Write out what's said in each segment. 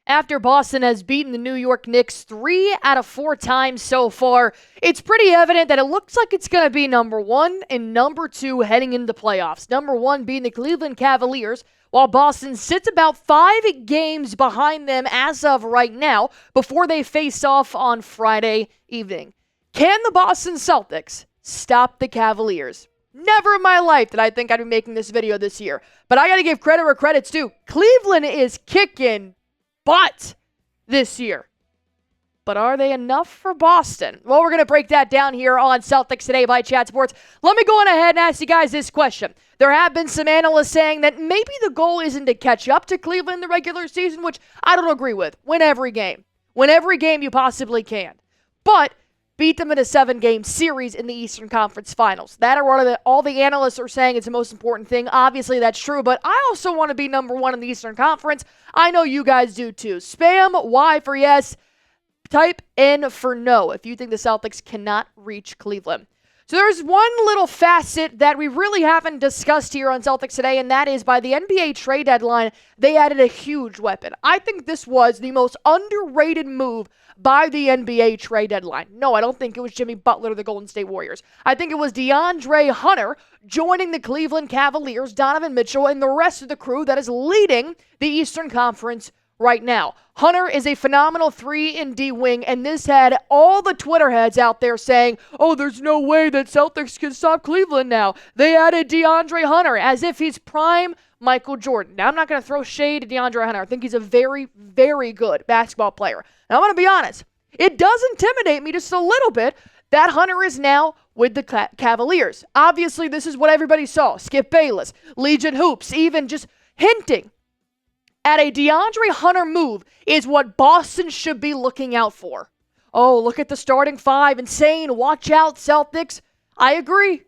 After Boston has beaten the New York Knicks 3 out of 4 times so far, it's pretty evident that it looks like it's going to be number 1 and number 2 heading into the playoffs. Number 1 being the Cleveland Cavaliers, while Boston sits about 5 games behind them as of right now before they face off on Friday evening. Can the Boston Celtics stop the Cavaliers? Never in my life did I think I'd be making this video this year. But I got to give credit where credit's due. Cleveland is kicking butt this year. But are they enough for Boston? Well, we're going to break that down here on Celtics Today by Chat Sports. Let me go on ahead and ask you guys this question. There have been some analysts saying that maybe the goal isn't to catch up to Cleveland in the regular season, which I don't agree with. Win every game. Win every game you possibly can. But beat them in a 7-game series in the Eastern Conference Finals. That are what all the analysts are saying is the most important thing. Obviously, that's true, but I also want to be number 1 in the Eastern Conference. I know you guys do too. Spam Y for yes. Type N for no if you think the Celtics cannot reach Cleveland. So there's one little facet that we really haven't discussed here on Celtics Today, and that is by the NBA trade deadline, they added a huge weapon. I think this was the most underrated move by the NBA trade deadline. No, I don't think it was Jimmy Butler of the Golden State Warriors. I think it was Deandre Hunter joining the Cleveland Cavaliers, Donovan Mitchell, and the rest of the crew that is leading the Eastern Conference right now. Hunter is a phenomenal 3-and-D wing, and this had all the Twitter heads out there saying, oh, there's no way that Celtics can stop Cleveland now. They added DeAndre Hunter as if he's prime Michael Jordan. Now, I'm not going to throw shade at DeAndre Hunter. I think he's a very, very good basketball player. Now, I'm going to be honest. It does intimidate me just a little bit that Hunter is now with the Cavaliers. Obviously, this is what everybody saw. Skip Bayless, Legion Hoops, even just hinting at a DeAndre Hunter move is what Boston should be looking out for. Oh, look at the starting 5 and saying, watch out, Celtics. I agree.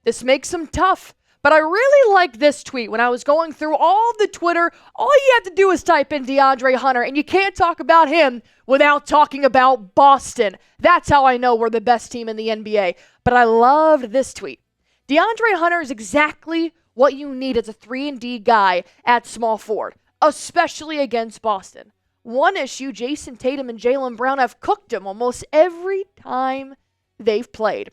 This makes them tough. But I really like this tweet. When I was going through all the Twitter, all you have to do is type in DeAndre Hunter, and you can't talk about him without talking about Boston. That's how I know we're the best team in the NBA. But I loved this tweet. DeAndre Hunter is exactly what you need as a 3-and-D guy at small forward, especially against Boston. One issue, Jason Tatum and Jaylen Brown have cooked him almost every time they've played.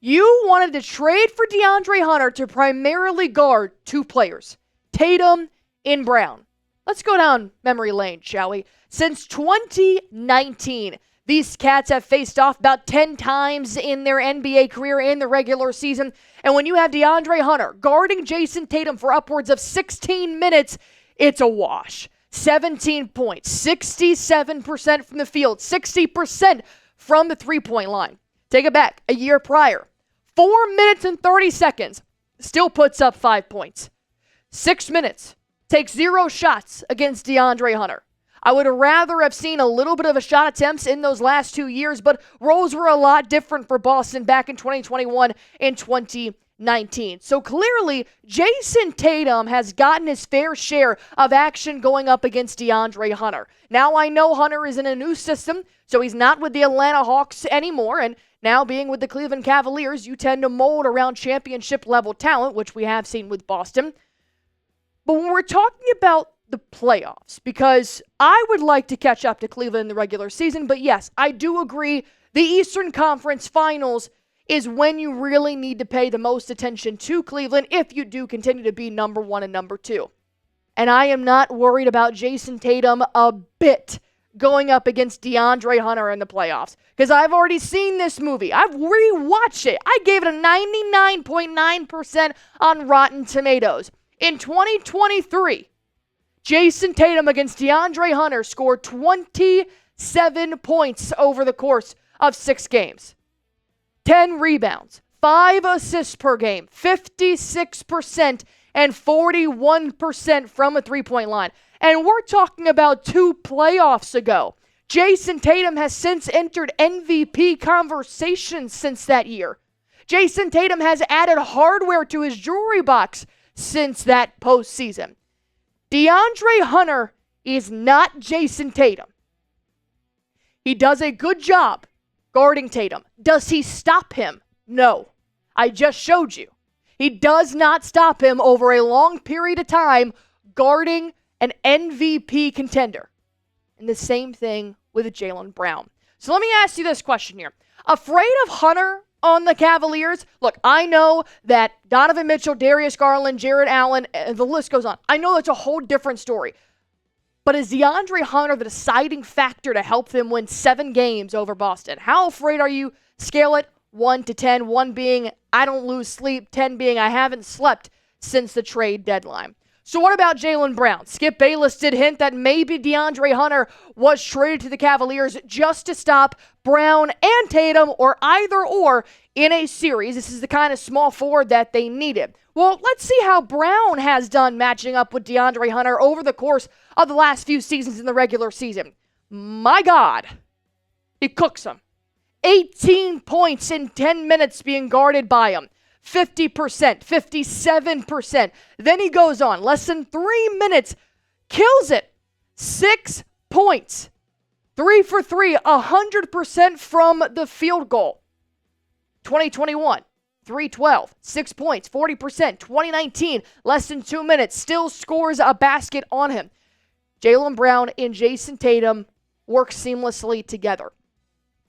You wanted to trade for DeAndre Hunter to primarily guard 2 players, Tatum and Brown. Let's go down memory lane, shall we? Since 2019, these cats have faced off about 10 times in their NBA career in the regular season. And when you have DeAndre Hunter guarding Jason Tatum for upwards of 16 minutes, it's a wash. 17 points, 67% from the field, 60% from the three-point line. Take it back, a year prior. 4 minutes and 30 seconds, still puts up 5 points. 6 minutes, takes 0 shots against DeAndre Hunter. I would rather have seen a little bit of a shot attempts in those last 2 years, but roles were a lot different for Boston back in 2021 and 2019. So clearly, Jason Tatum has gotten his fair share of action going up against DeAndre Hunter. Now I know Hunter is in a new system, so he's not with the Atlanta Hawks anymore, and now being with the Cleveland Cavaliers, you tend to mold around championship-level talent, which we have seen with Boston. But when we're talking about the playoffs, because I would like to catch up to Cleveland in the regular season, but yes, I do agree the Eastern Conference Finals is when you really need to pay the most attention to Cleveland if you do continue to be number 1 and number 2. And I am not worried about Jason Tatum a bit going up against DeAndre Hunter in the playoffs, because I've already seen this movie. I've rewatched it. I gave it a 99.9% on Rotten Tomatoes. In 2023, Jason Tatum against DeAndre Hunter scored 27 points over the course of 6 games. 10 rebounds, 5 assists per game, 56% and 41% from a three-point line. And we're talking about 2 playoffs ago. Jason Tatum has since entered MVP conversations since that year. Jason Tatum has added hardware to his jewelry box since that postseason. DeAndre Hunter is not Jason Tatum. He does a good job guarding Tatum. Does he stop him? No. I just showed you. He does not stop him over a long period of time guarding an MVP contender. And the same thing with Jaylen Brown. So let me ask you this question here. Afraid of Hunter on the Cavaliers? Look, I know that Donovan Mitchell, Darius Garland, Jared Allen, and the list goes on. I know that's a whole different story. But is DeAndre Hunter the deciding factor to help them win 7 games over Boston? How afraid are you? Scale it 1 to 10, 1 being I don't lose sleep, 10 being I haven't slept since the trade deadline. So what about Jaylen Brown? Skip Bayless did hint that maybe DeAndre Hunter was traded to the Cavaliers just to stop Brown and Tatum or either or in a series. This is the kind of small forward that they needed. Well, let's see how Brown has done matching up with DeAndre Hunter over the course of the last few seasons in the regular season. My God, he cooks him. 18 points in 10 minutes being guarded by him. 50%, 57%. Then he goes on, less than 3 minutes, kills it. 6 points. 3 for 3, 100% from the field goal. 2021, 312, 6 points, 40%. 2019, less than 2 minutes, still scores a basket on him. Jaylen Brown and Jason Tatum work seamlessly together.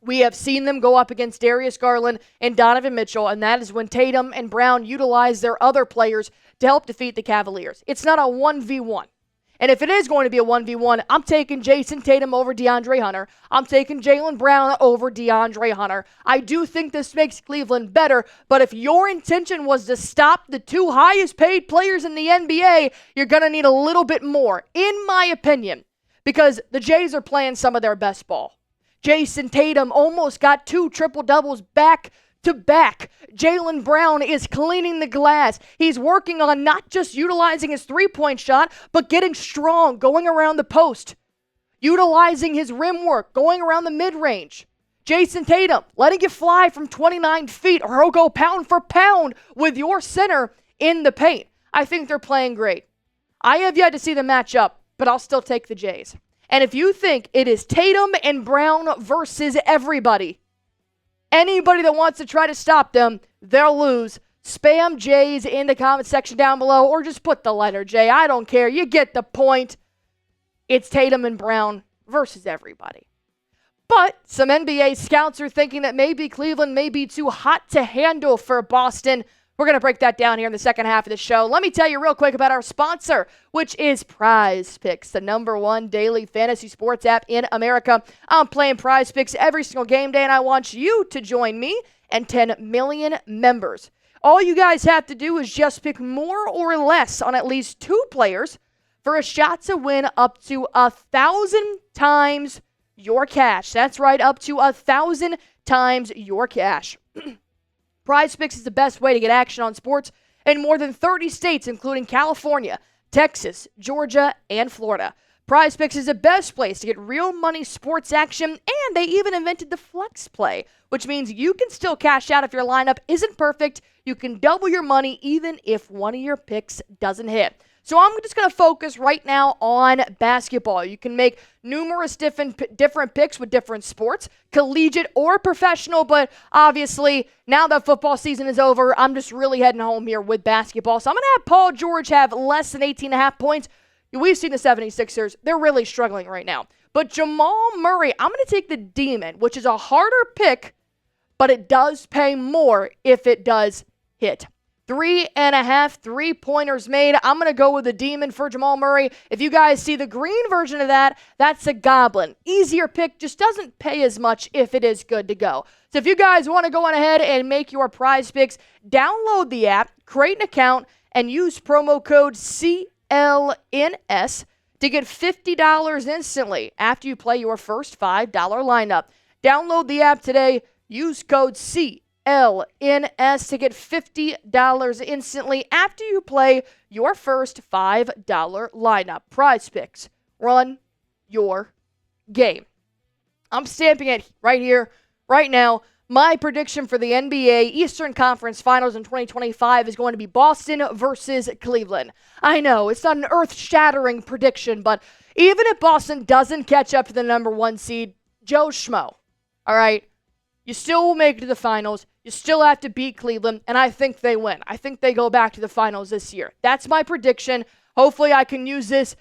We have seen them go up against Darius Garland and Donovan Mitchell, and that is when Tatum and Brown utilize their other players to help defeat the Cavaliers. It's not a 1v1. And if it is going to be a 1v1, I'm taking Jason Tatum over DeAndre Hunter. I'm taking Jaylen Brown over DeAndre Hunter. I do think this makes Cleveland better, but if your intention was to stop the 2 highest paid players in the NBA, you're going to need a little bit more, in my opinion, because the Jays are playing some of their best ball. Jason Tatum almost got 2 triple-doubles back-to-back. Jaylen Brown is cleaning the glass. He's working on not just utilizing his three-point shot, but getting strong, going around the post. Utilizing his rim work, going around the mid-range. Jason Tatum, letting it fly from 29 feet, or he'll go pound for pound with your center in the paint. I think they're playing great. I have yet to see the matchup, but I'll still take the Jays. And if you think it is Tatum and Brown versus everybody, anybody that wants to try to stop them, they'll lose. Spam Jays in the comment section down below, or just put the letter J. I don't care. You get the point. It's Tatum and Brown versus everybody. But some NBA scouts are thinking that maybe Cleveland may be too hot to handle for Boston. We're going to break that down here in the second half of the show. Let me tell you real quick about our sponsor, which is PrizePicks, the #1 daily fantasy sports app in America. I'm playing PrizePicks every single game day, and I want you to join me and 10 million members. All you guys have to do is just pick more or less on at least 2 players for a shot to win up to 1,000 times your cash. That's right, up to 1,000 times your cash. PrizePicks is the best way to get action on sports in more than 30 states, including California, Texas, Georgia, and Florida. PrizePicks is the best place to get real money sports action, and they even invented the flex play, which means you can still cash out if your lineup isn't perfect. You can double your money even if one of your picks doesn't hit. So I'm just going to focus right now on basketball. You can make numerous different picks with different sports, collegiate or professional, but obviously now that football season is over, I'm just really heading home here with basketball. So I'm going to have Paul George have less than 18.5 points. We've seen the 76ers. They're really struggling right now. But Jamal Murray, I'm going to take the Demon, which is a harder pick, but it does pay more if it does hit. 3.5 3-pointers made. I'm going to go with the Demon for Jamal Murray. If you guys see the green version of that, that's a Goblin. Easier pick, just doesn't pay as much if it is good to go. So if you guys want to go on ahead and make your PrizePicks, download the app, create an account, and use promo code CLNS to get $50 instantly after you play your first $5 lineup. Download the app today. Use code CLNS to get $50 instantly after you play your first $5 lineup. PrizePicks, run your game. I'm stamping it right here, right now. My prediction for the NBA Eastern Conference Finals in 2025 is going to be Boston versus Cleveland. I know, it's not an earth-shattering prediction, but even if Boston doesn't catch up to the #1 seed, Joe Schmo, all right, you still will make it to the finals. You still have to beat Cleveland, and I think they win. I think they go back to the finals this year. That's my prediction. Hopefully I can use this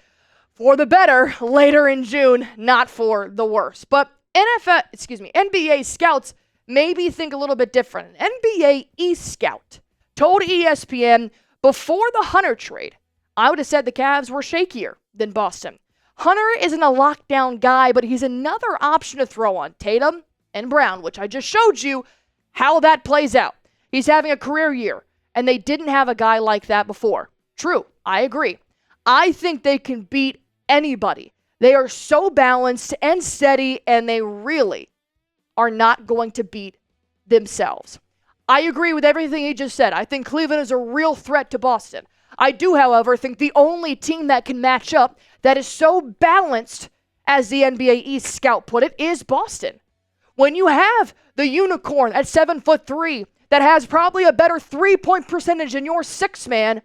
for the better later in June, not for the worse. But NBA scouts maybe think a little bit different. An NBA East scout told ESPN before the Hunter trade, I would have said the Cavs were shakier than Boston. Hunter isn't a lockdown guy, but he's another option to throw on Tatum and Brown, which I just showed you how that plays out. He's having a career year, and they didn't have a guy like that before. True, I agree. I think they can beat anybody. They are so balanced and steady, and they really are not going to beat themselves. I agree with everything he just said. I think Cleveland is a real threat to Boston. I do, however, think the only team that can match up that is so balanced, as the NBA East scout put it, is Boston. When you have the unicorn at 7'3" that has probably a better three-point percentage than your six-man,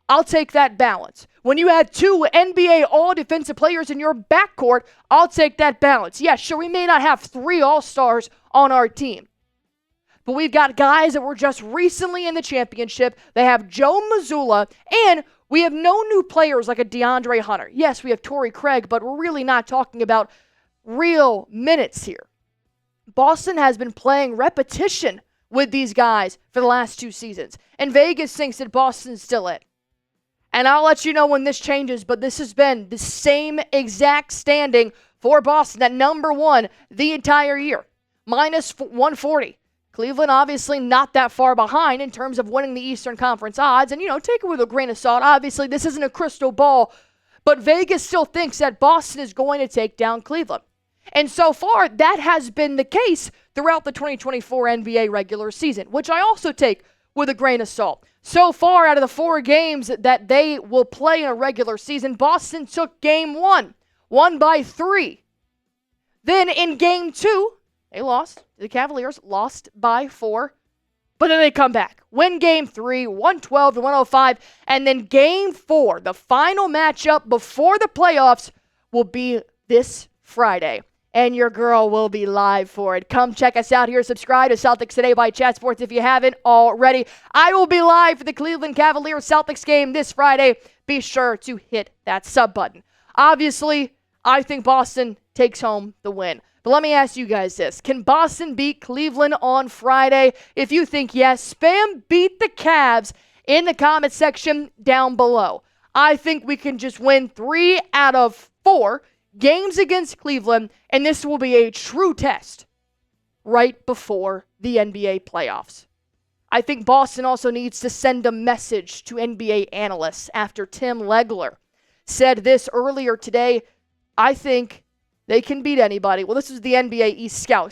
I'll take that balance. When you have two NBA all-defensive players in your backcourt, I'll take that balance. Yeah, sure, we may not have three all-stars on our team, but we've got guys that were just recently in the championship. They have Joe Mazzulla, and we have no new players like a DeAndre Hunter. Yes, we have Torrey Craig, but we're really not talking about real minutes here. Boston has been playing repetition with these guys for the last 2 seasons, and Vegas thinks that Boston's still it. And I'll let you know when this changes, but this has been the same exact standing for Boston at number 1 the entire year. Minus 140. Cleveland obviously not that far behind in terms of winning the Eastern Conference odds. And, take it with a grain of salt. Obviously, this isn't a crystal ball, but Vegas still thinks that Boston is going to take down Cleveland. And so far, that has been the case throughout the 2024 NBA regular season, which I also take with a grain of salt. So far, out of the 4 games that they will play in a regular season, Boston took game 1, won by 3. Then in game 2, they lost. The Cavaliers lost by 4. But then they come back, win game 3, 112-105. And then game 4, the final matchup before the playoffs, will be this Friday. And your girl will be live for it. Come check us out here. Subscribe to Celtics Today by Chat Sports if you haven't already. I will be live for the Cleveland Cavaliers Celtics game this Friday. Be sure to hit that sub button. Obviously, I think Boston takes home the win. But let me ask you guys this. Can Boston beat Cleveland on Friday? If you think yes, spam beat the Cavs in the comment section down below. I think we can just win 3 out of 4 games against Cleveland, and this will be a true test right before the NBA playoffs. I think Boston also needs to send a message to NBA analysts after Tim Legler said this earlier today. I think they can beat anybody. Well, this is the NBA East scout,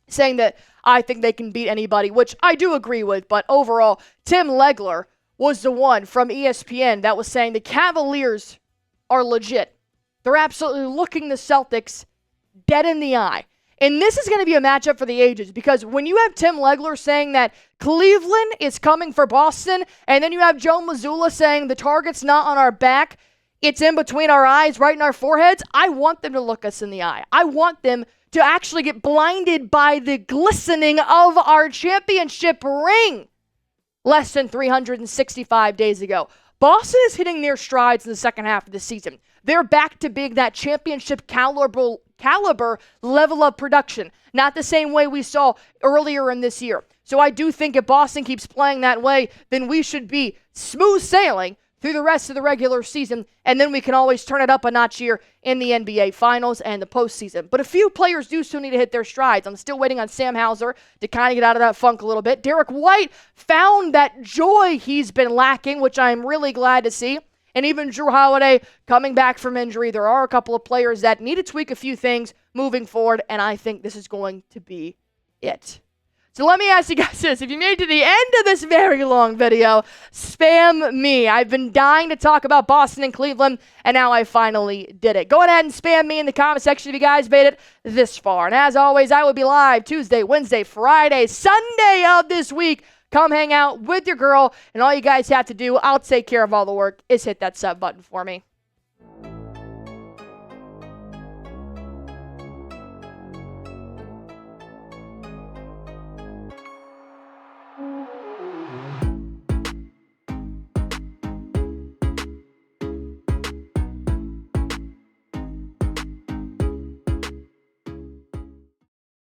saying that I think they can beat anybody, which I do agree with, but overall, Tim Legler was the one from ESPN that was saying the Cavaliers are legit. They're absolutely looking the Celtics dead in the eye. And this is going to be a matchup for the ages, because when you have Tim Legler saying that Cleveland is coming for Boston, and then you have Joe Mazzulla saying the target's not on our back, it's in between our eyes, right in our foreheads, I want them to look us in the eye. I want them to actually get blinded by the glistening of our championship ring less than 365 days ago. Boston is hitting their strides in the second half of the season. They're back to being that championship caliber level of production. Not the same way we saw earlier in this year. So I do think if Boston keeps playing that way, then we should be smooth sailing through the rest of the regular season, and then we can always turn it up a notch here in the NBA Finals and the postseason. But a few players do still need to hit their strides. I'm still waiting on Sam Hauser to kind of get out of that funk a little bit. Derek White found that joy he's been lacking, which I'm really glad to see. And even Drew Holiday coming back from injury. There are a couple of players that need to tweak a few things moving forward, and I think this is going to be it. So let me ask you guys this. If you made it to the end of this very long video, spam me. I've been dying to talk about Boston and Cleveland, and now I finally did it. Go ahead and spam me in the comment section if you guys made it this far. And as always, I will be live Tuesday, Wednesday, Friday, Sunday of this week. Come hang out with your girl, and all you guys have to do, I'll take care of all the work, is hit that sub button for me.